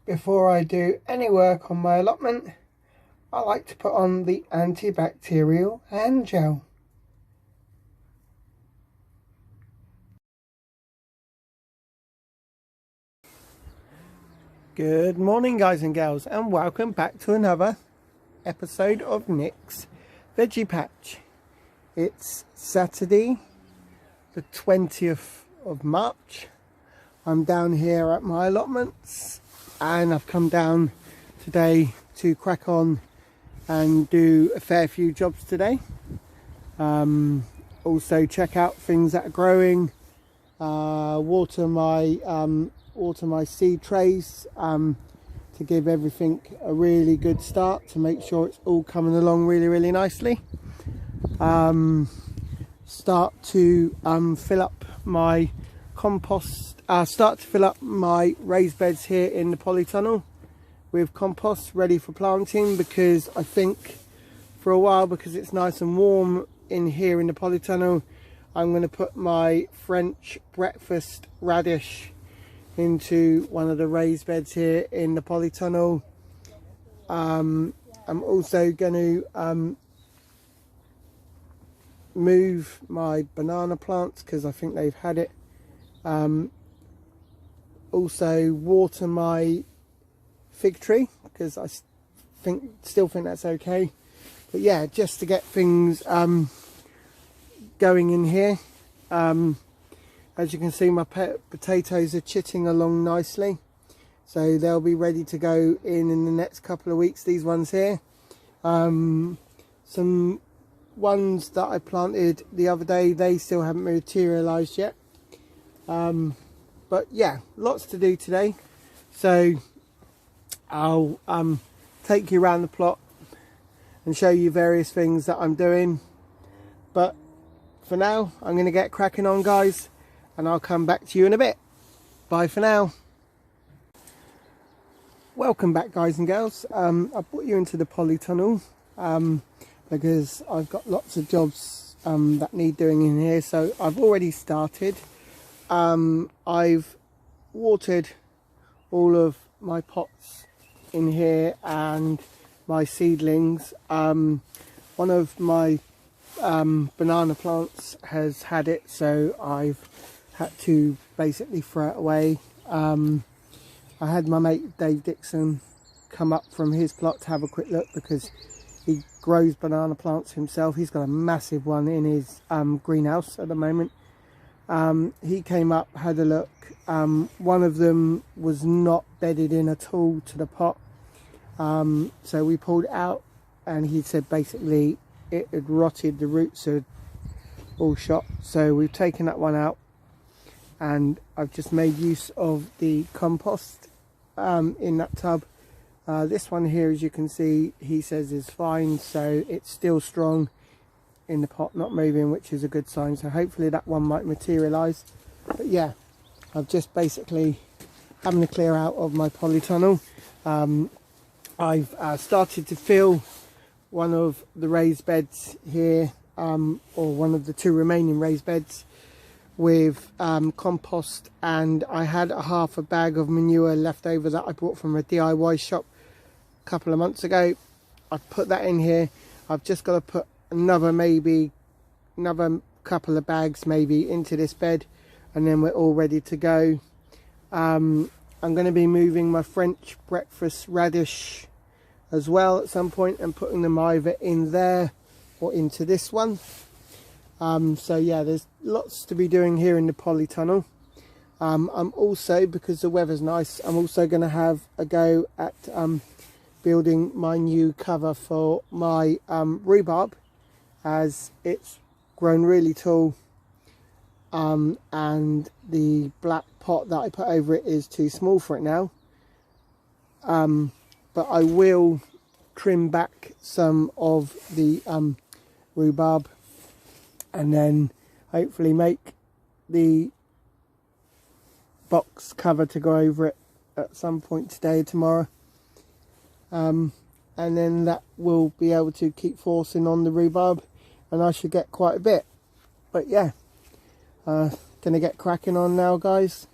Before I do any work on my allotment, I like to put on the antibacterial hand gel. Good morning guys and gals, and welcome back to another episode of Nick's Veggie Patch. It's Saturday the 20th of March. I'm down here at my allotments and I've come down today to crack on and do a fair few jobs today. Also check out things that are growing, water my seed trays to give everything a really good start, to make sure it's all coming along really nicely. Start to fill up my compost, start to fill up my raised beds here in the polytunnel with compost ready for planting, because I think for a while, because it's nice and warm in here in the polytunnel, I'm going to put my French breakfast radish into one of the raised beds here in the polytunnel. I'm also going to move my banana plants because I think they've had it. Also water my fig tree because I still think that's okay. But yeah, just to get things going in here. As you can see, my potatoes are chitting along nicely, so they'll be ready to go in the next couple of weeks, these ones here. Some ones that I planted the other day, they still haven't materialized yet. But yeah, lots to do today, so I'll take you around the plot and show you various things that I'm doing. But for now, I'm going to get cracking on, guys, and I'll come back to you in a bit. Bye for now. Welcome back, guys and girls. I brought you into the polytunnel because I've got lots of jobs that need doing in here. So I've already started. I've watered all of my pots in here and my seedlings. One of my banana plants has had it, so I've had to basically throw it away. I had my mate Dave Dixon come up from his plot to have a quick look, because he grows banana plants himself. He's got a massive one in his greenhouse at the moment. He came up, had a look. One of them was not bedded in at all to the pot, so we pulled it out, and he said basically it had rotted, the roots had all shot. So we've taken that one out, and I've just made use of the compost in that tub. This one here, as you can see, he says is fine, so it's still strong in the pot, not moving, which is a good sign. So hopefully that one might materialize. But yeah, I've just basically having a clear out of my polytunnel. I've started to fill one of the raised beds here, or one of the two remaining raised beds, with compost, and I had half a bag of manure left over that I bought from a DIY shop a couple of months ago. I've put that in here. I've just got to put another couple of bags maybe into this bed, and then we're all ready to go. I'm going to be moving my French breakfast radish as well at some point, and putting them either in there or into this one. So yeah, there's lots to be doing here in the polytunnel. I'm also, because the weather's nice, I'm also going to have a go at building my new cover for my rhubarb, as it's grown really tall, and the black pot that I put over it is too small for it now. But I will trim back some of the rhubarb, and then hopefully make the box cover to go over it at some point today or tomorrow. And then that will be able to keep forcing on the rhubarb, and I should get quite a bit. But yeah, gonna get cracking on now, guys,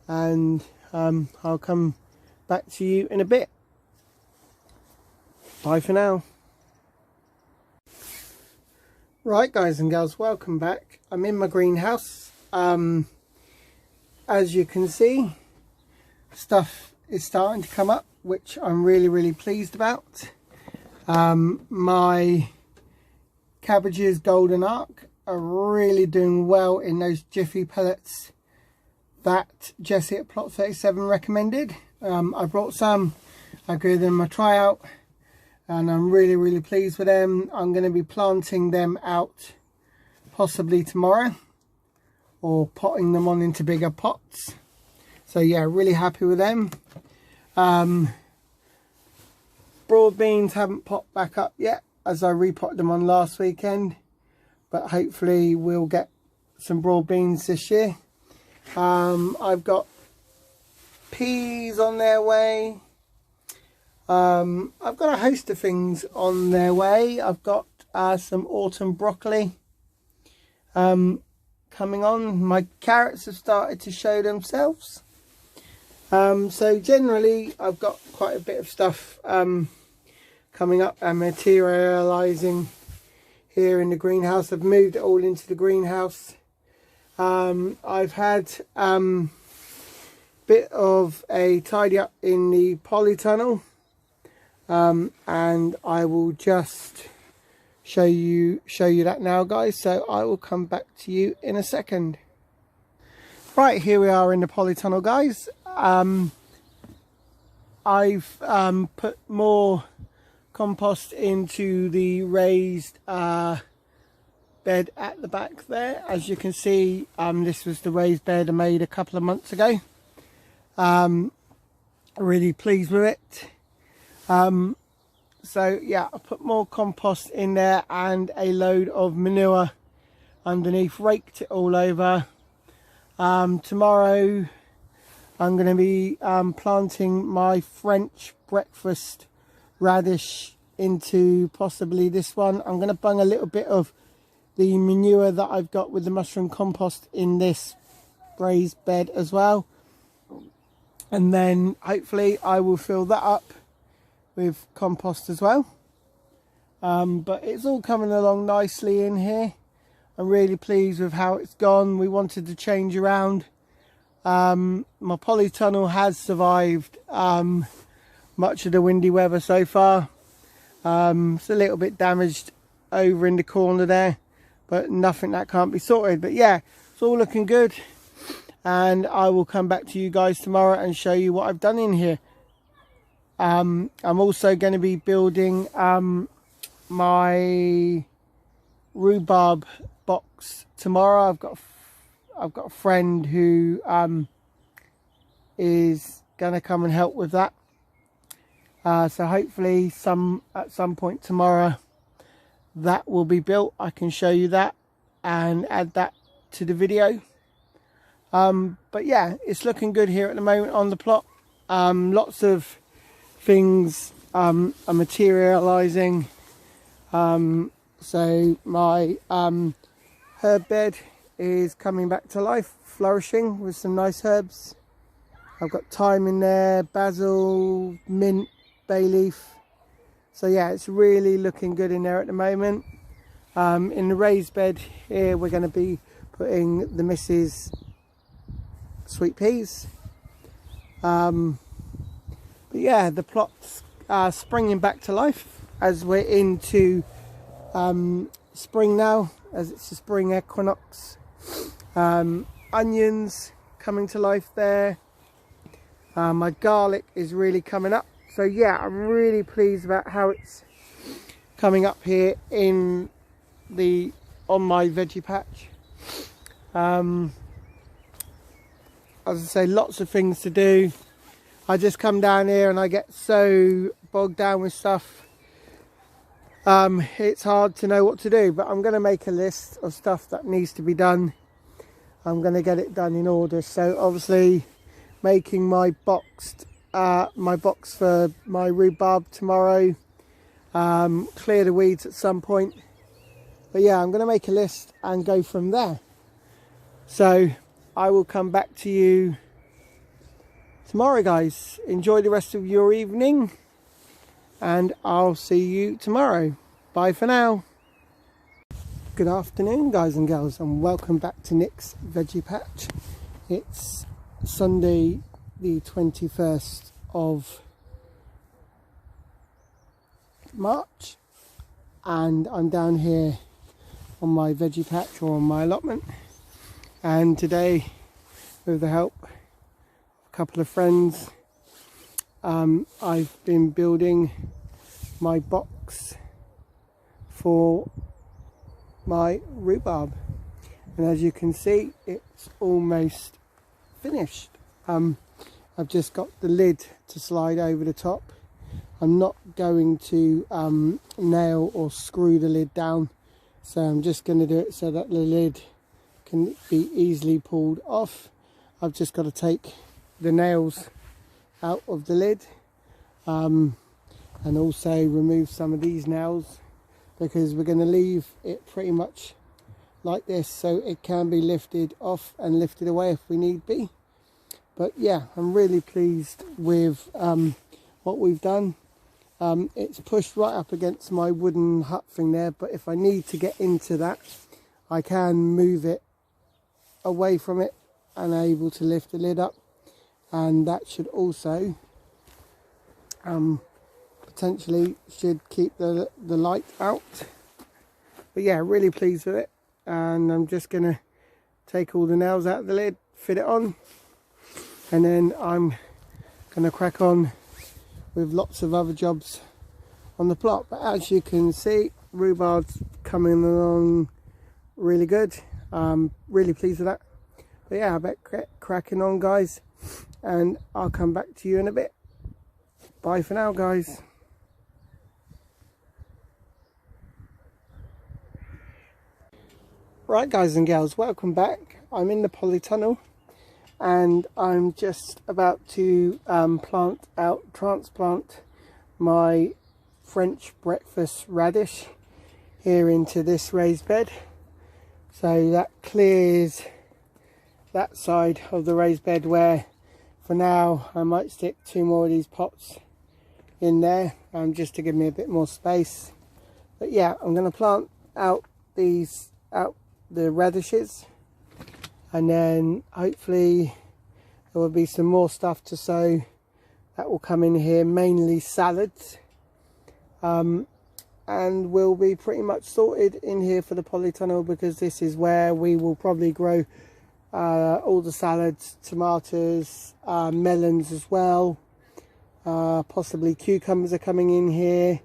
and I'll come back to you in a bit. Bye for now. Right guys and girls, welcome back. I'm in my greenhouse. As you can see, stuff is starting to come up, which I'm really pleased about. My cabbages golden arc are really doing well in those jiffy pellets that Jessie at Plot 37 recommended. I brought some, I gave them a tryout, and I'm really pleased with them. I'm going to be planting them out possibly tomorrow, or potting them on into bigger pots. So yeah, really happy with them. Broad beans haven't popped back up yet, as I repotted them on last weekend, but hopefully we'll get some broad beans this year. I've got peas on their way. I've got a host of things on their way. I've got some autumn broccoli coming on. My carrots have started to show themselves. So generally I've got quite a bit of stuff coming up and materializing here in the greenhouse. I've moved it all into the greenhouse. I've had bit of a tidy up in the polytunnel, and I will just show you that now guys, so I will come back to you in a second. Right, here we are in the polytunnel guys. I've put more compost into the raised bed at the back there. As you can see, this was the raised bed I made a couple of months ago. Really pleased with it. So yeah, I put more compost in there and a load of manure underneath, raked it all over. Tomorrow I'm going to be planting my French breakfast radish into possibly this one. I'm going to bung a little bit of the manure that I've got with the mushroom compost in this raised bed as well, and then hopefully I will fill that up with compost as well. But it's all coming along nicely in here. I'm really pleased with how it's gone. We wanted to change around. My polytunnel has survived much of the windy weather so far. It's a little bit damaged over in the corner there, but nothing that can't be sorted. But yeah, it's all looking good, and I will come back to you guys tomorrow and show you what I've done in here. I'm also going to be building my rhubarb box tomorrow. I've got a friend who is going to come and help with that. So hopefully at some point tomorrow that will be built. I can show you that and add that to the video. But yeah, it's looking good here at the moment on the plot. Lots of things are materializing. So my herb bed is coming back to life, flourishing with some nice herbs. I've got thyme in there, basil, mint, bay leaf. So yeah, it's really looking good in there at the moment. In the raised bed here, we're going to be putting the Mrs. sweet peas. But yeah, the plot's springing back to life as we're into spring now, as it's the spring equinox. Onions coming to life there. My garlic is really coming up. So yeah, I'm really pleased about how it's coming up here on my veggie patch. As I say, lots of things to do. I just come down here and I get so bogged down with stuff. It's hard to know what to do, but I'm going to make a list of stuff that needs to be done. I'm going to get it done in order. So obviously making my box for my rhubarb tomorrow, clear the weeds at some point. But yeah, I'm going to make a list and go from there. So I will come back to you tomorrow, guys. Enjoy the rest of your evening, and I'll see you tomorrow. Bye for now. Good afternoon, guys and girls, and welcome back to Nick's Veggie Patch. It's Sunday the 21st of March, and I'm down here on my veggie patch, or on my allotment, and today, with the help of a couple of friends, I've been building my box for my rhubarb, and as you can see, it's almost finished. I've just got the lid to slide over the top. I'm not going to nail or screw the lid down, so I'm just going to do it so that the lid can be easily pulled off. I've just got to take the nails out of the lid, and also remove some of these nails, because we're going to leave it pretty much like this, so it can be lifted off and lifted away if we need be. But yeah, I'm really pleased with what we've done. It's pushed right up against my wooden hut thing there, but if I need to get into that, I can move it away from it and able to lift the lid up, and that should also potentially should keep the light out. But yeah, really pleased with it, and I'm just gonna take all the nails out of the lid, fit it on, and then I'm gonna crack on with lots of other jobs on the plot. But as you can see, rhubarb's coming along really good. Really pleased with that. But yeah, I bet cracking on, guys, and I'll come back to you in a bit. Bye for now, guys. Right, guys and girls, welcome back. I'm in the polytunnel, and I'm just about to transplant my French breakfast radish here into this raised bed. So that clears that side of the raised bed, where for now I might stick 2 more of these pots in there, just to give me a bit more space. But yeah, I'm going to plant out the radishes, and then hopefully there will be some more stuff to sow that will come in here, mainly salads, and we'll be pretty much sorted in here for the polytunnel, because this is where we will probably grow all the salads, tomatoes, melons as well, possibly cucumbers are coming in here,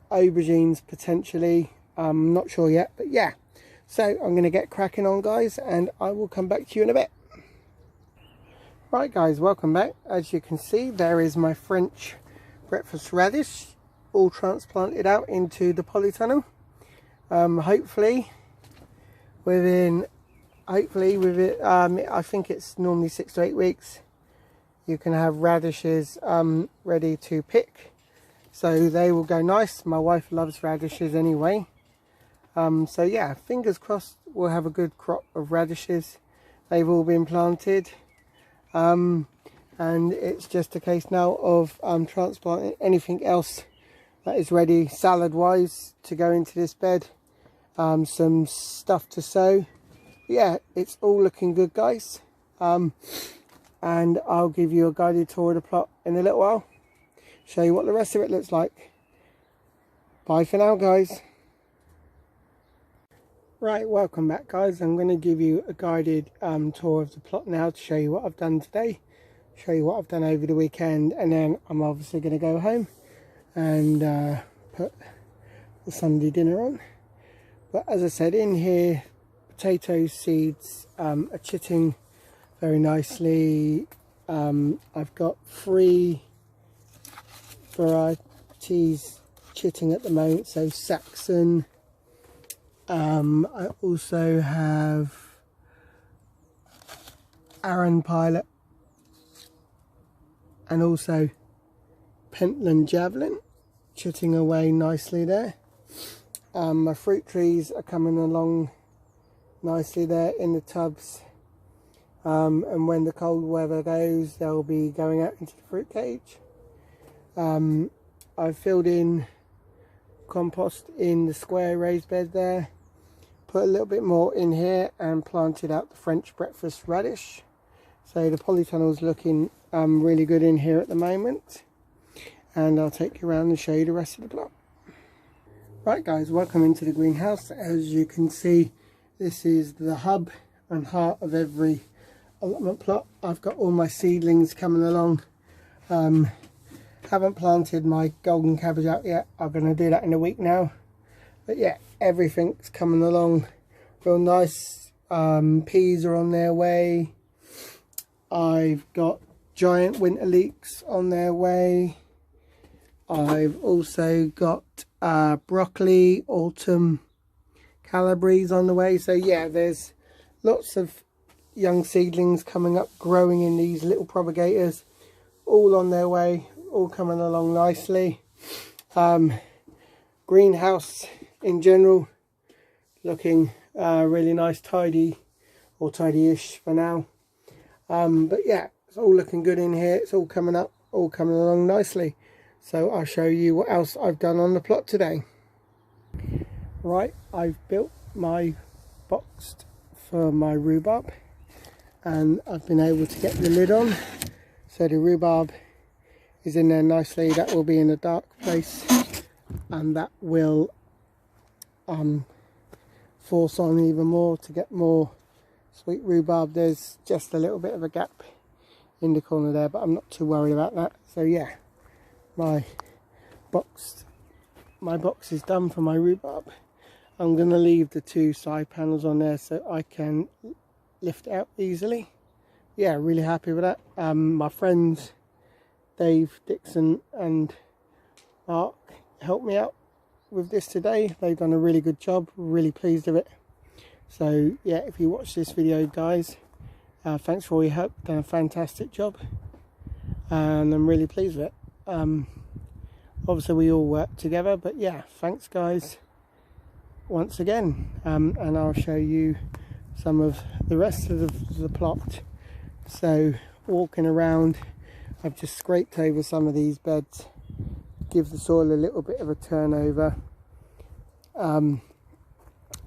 aubergines potentially. I'm not sure yet, but yeah. So I'm going to get cracking on, guys, and I will come back to you in a bit. Right, guys, welcome back. As you can see, there is my French breakfast radish all transplanted out into the polytunnel. Hopefully with it, I think it's normally 6 to 8 weeks, you can have radishes ready to pick, so they will go nice. My wife loves radishes anyway. So yeah, fingers crossed we'll have a good crop of radishes. They've all been planted, and it's just a case now of transplanting anything else that is ready salad wise to go into this bed. Some stuff to sow. Yeah, it's all looking good, guys, and I'll give you a guided tour of the plot in a little while, show you what the rest of it looks like. Bye for now, guys. Right, welcome back, guys. I'm going to give you a guided tour of the plot now, to show you what I've done today, show you what I've done over the weekend, and then I'm obviously going to go home and put the Sunday dinner on. But as I said, in here, potato seeds are chitting very nicely. I've got 3 varieties chitting at the moment, so Saxon. I also have Arran Pilot, and also Pentland Javelin chitting away nicely there. My fruit trees are coming along nicely there in the tubs. and when the cold weather goes, they'll be going out into the fruit cage. I've filled in compost in the square raised bed there, put a little bit more in here, and planted out the French breakfast radish. So the polytunnel's looking really good in here at the moment, and I'll take you around and show you the rest of the plot. Right guys, welcome into the greenhouse. As you can see, this is the hub and heart of every allotment plot. I've got all my seedlings coming along. Haven't planted my golden cabbage out yet. I'm going to do that in a week now. But yeah, everything's coming along real nice. Peas are on their way. I've got giant winter leeks on their way. I've also got broccoli, autumn calabres on the way. So yeah, there's lots of young seedlings coming up, growing in these little propagators, all on their way, all coming along nicely. Greenhouse in general looking really nice, tidy, or tidy-ish for now. But yeah, it's all looking good in here. It's all coming up, all coming along nicely. So I'll show you what else I've done on the plot today. Right, I've built my box for my rhubarb, and I've been able to get the lid on, so the rhubarb is in there nicely. That will be in a dark place, and that will force on even more to get more sweet rhubarb. There's just a little bit of a gap in the corner there, but I'm not too worried about that. So yeah, my box is done for my rhubarb. I'm going to leave the two side panels on there so I can lift it out easily. Yeah, really happy with that. My friends Dave, Dixon and Mark helped me out with this today. They've done a really good job, really pleased with it. So yeah, if you watch this video guys, thanks for all your help, done a fantastic job, and I'm really pleased with it. Obviously we all work together, but yeah, thanks guys once again, and I'll show you some of the rest of the plot. So walking around, I've just scraped over some of these beds, give the soil a little bit of a turnover, and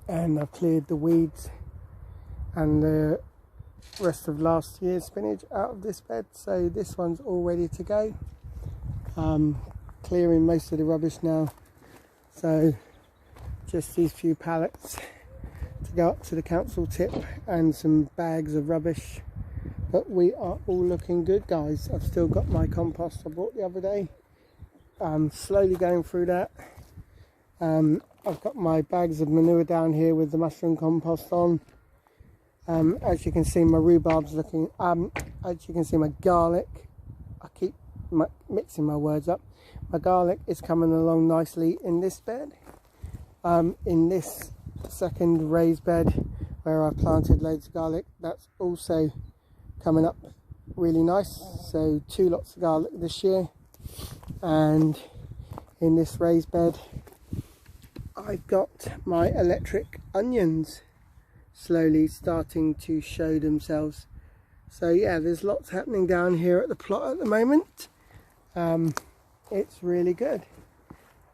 I've cleared the weeds and the rest of last year's spinach out of this bed. So this one's all ready to go. Clearing most of the rubbish now, so just these few pallets to go up to the council tip and some bags of rubbish. But we are all looking good guys. I've still got my compost I bought the other day. Slowly going through that. I've got my bags of manure down here with the mushroom compost on. As you can see, my rhubarb's looking, as you can see, my garlic, I keep mixing my words up. My garlic is coming along nicely in this bed. In this second raised bed where I planted loads of garlic, that's also coming up really nice. So 2 lots of garlic this year. And in this raised bed I've got my electric onions slowly starting to show themselves. So yeah, there's lots happening down here at the plot at the moment. It's really good.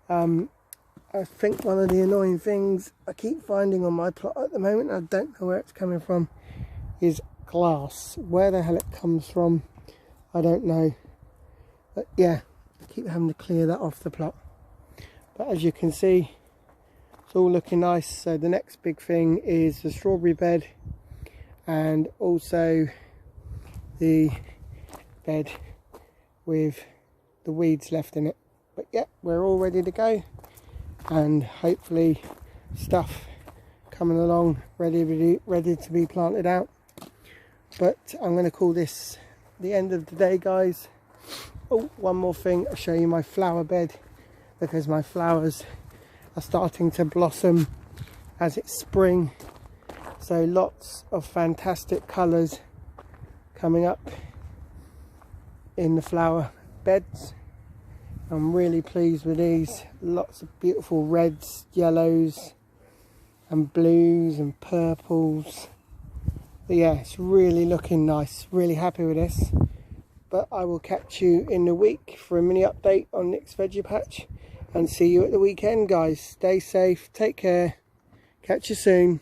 I think one of the annoying things I keep finding on my plot at the moment, I don't know where it's coming from, is glass. Where the hell it comes from, I don't know. But yeah, I keep having to clear that off the plot. But as you can see, it's all looking nice. So the next big thing is the strawberry bed, and also the bed with the weeds left in it. But yeah, we're all ready to go, and hopefully stuff coming along ready to be planted out. But I'm going to call this the end of the day guys. Oh, one more thing, I'll show you my flower bed, because my flowers are starting to blossom as it's spring. So lots of fantastic colours coming up in the flower beds. I'm really pleased with these. Lots of beautiful reds, yellows and blues and purples But yeah, it's really looking nice. Really happy with this. But I will catch you in the week for a mini update on Nick's veggie patch. And see you at the weekend, guys. Stay safe. Take care. Catch you soon.